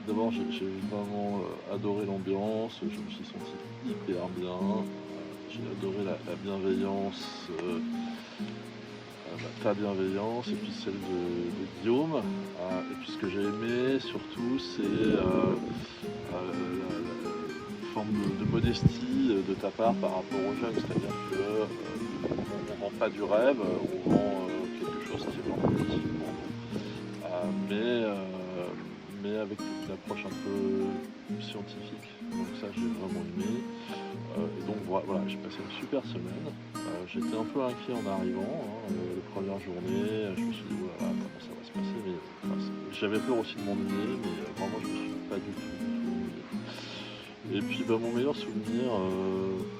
d'abord j'ai vraiment adoré l'ambiance, je me suis senti hyper bien. J'ai adoré la bienveillance, ta bienveillance et puis celle de Guillaume. Et puis ce que j'ai aimé surtout, c'est la forme de modestie de ta part par rapport aux jeunes. C'est-à-dire qu'on ne vend pas du rêve, on vend quelque chose qui est vraiment utile pour nous. Mais avec une approche un peu scientifique. Donc ça, j'ai vraiment aimé. Et donc voilà, j'ai passé une super semaine. J'étais un peu inquiet en arrivant, hein, les premières journées. Je me suis dit, voilà, comment ça va se passer. Mais j'avais peur aussi de m'ennuyer, mais vraiment, je me suis pas du tout ennuyé. Et puis mon meilleur souvenir,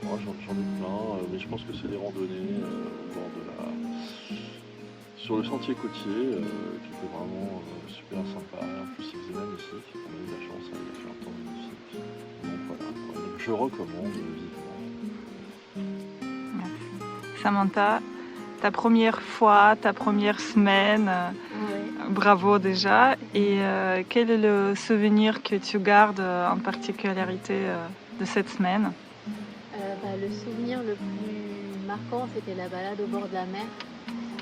j'en ai plein, mais je pense que c'est les randonnées au bord de sur le sentier côtier, qui était vraiment super sympa. En plus, il faisait magnifique. On a eu la chance, il a fait un temps magnifique. Donc voilà, donc, je recommande vivement. Merci. Samantha, ta première fois, ta première semaine, Ouais. bravo déjà. Et quel est le souvenir que tu gardes en particularité de cette semaine? Le souvenir le plus marquant, c'était la balade au bord de la mer.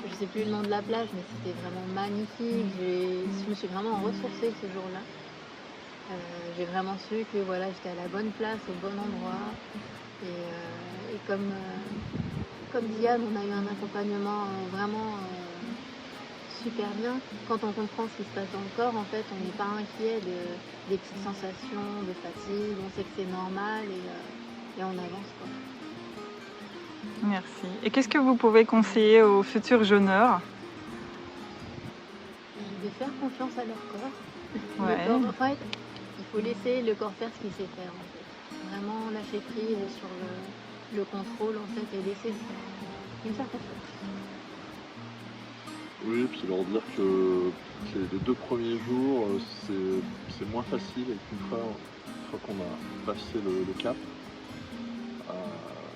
Je sais plus le nom de la plage, mais c'était vraiment magnifique. Je me suis vraiment ressourcée ce jour-là. J'ai vraiment su que voilà, j'étais à la bonne place, au bon endroit. Et comme Diane, on a eu un accompagnement vraiment super bien. Quand on comprend ce qui se passe dans le corps, en fait, on n'est pas inquiet des petites sensations de fatigue. On sait que c'est normal et on avance, quoi. Merci. Et qu'est-ce que vous pouvez conseiller aux futurs jeûneurs? De faire confiance à leur corps. Ouais. Le corps, en fait, il faut laisser le corps faire ce qu'il sait faire, en fait. Vraiment lâcher prise sur le contrôle, en fait, et laisser le faire. Lui faire confiance. Oui, puis leur dire que les 2 premiers jours, c'est moins facile et qu'une fois qu'on a passé le cap,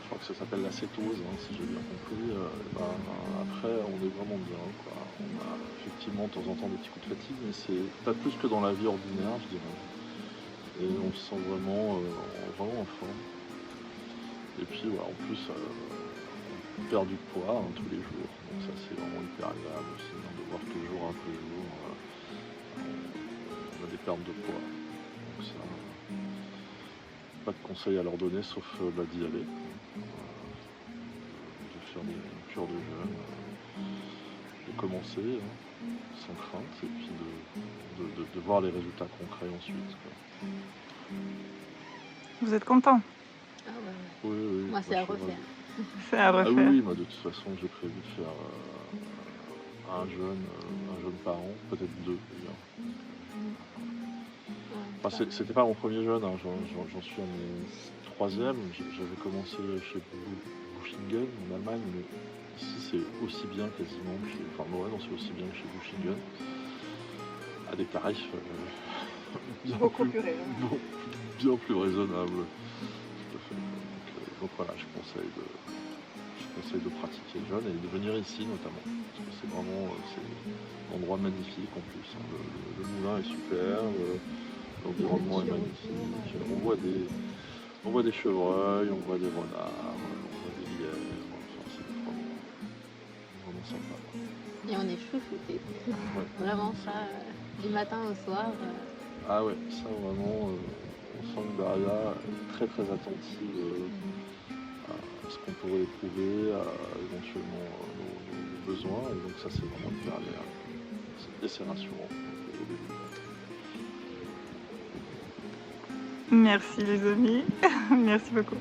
je crois que ça s'appelle la cétose, hein, si j'ai bien compris, après on est vraiment bien, quoi. On a effectivement de temps en temps des petits coups de fatigue, mais c'est pas plus que dans la vie ordinaire, je dirais. Et on se sent vraiment en forme. Et puis voilà, en plus, on perd du poids, hein, tous les jours. Donc ça c'est vraiment hyper agréable aussi, hein, de voir que jour après jour, on a des pertes de poids. Donc ça, pas de conseils à leur donner sauf d'y aller. De faire des cures de jeûne, de commencer, hein, sans crainte, et puis de voir les résultats concrets ensuite, quoi. Vous êtes content? Ah ouais. Oui, oui. Moi, c'est à je suis refaire. C'est à ravi. Ah refaire. oui, moi de toute façon j'ai prévu de faire un jeûne par an, peut-être 2 d'ailleurs. Enfin, c'était pas mon premier jeûne, hein, j'en suis à mon 3e. J'avais commencé chez Buchingen en Allemagne, mais ici c'est aussi bien quasiment que chez. Enfin, ouais, non, c'est aussi bien que chez Buchingen, à des tarifs bien bien plus raisonnables. Tout à fait. Donc voilà, je conseille de pratiquer le jeûne et de venir ici notamment. Parce que c'est vraiment un endroit magnifique en plus, hein. Le moulin est super, l'environnement est magnifique. On voit des chevreuils, on voit des renards, on voit des lièvres. Enfin, c'est vraiment sympa. Et on est chouchoutés. Ouais. Vraiment ça, du matin au soir. Ah ouais, ça vraiment, on sent que Daria est très très attentive à ce qu'on pourrait éprouver, à éventuellement nos besoins, et donc ça c'est vraiment hyper agréable. Et c'est rassurant au début. Merci les amis. Merci beaucoup.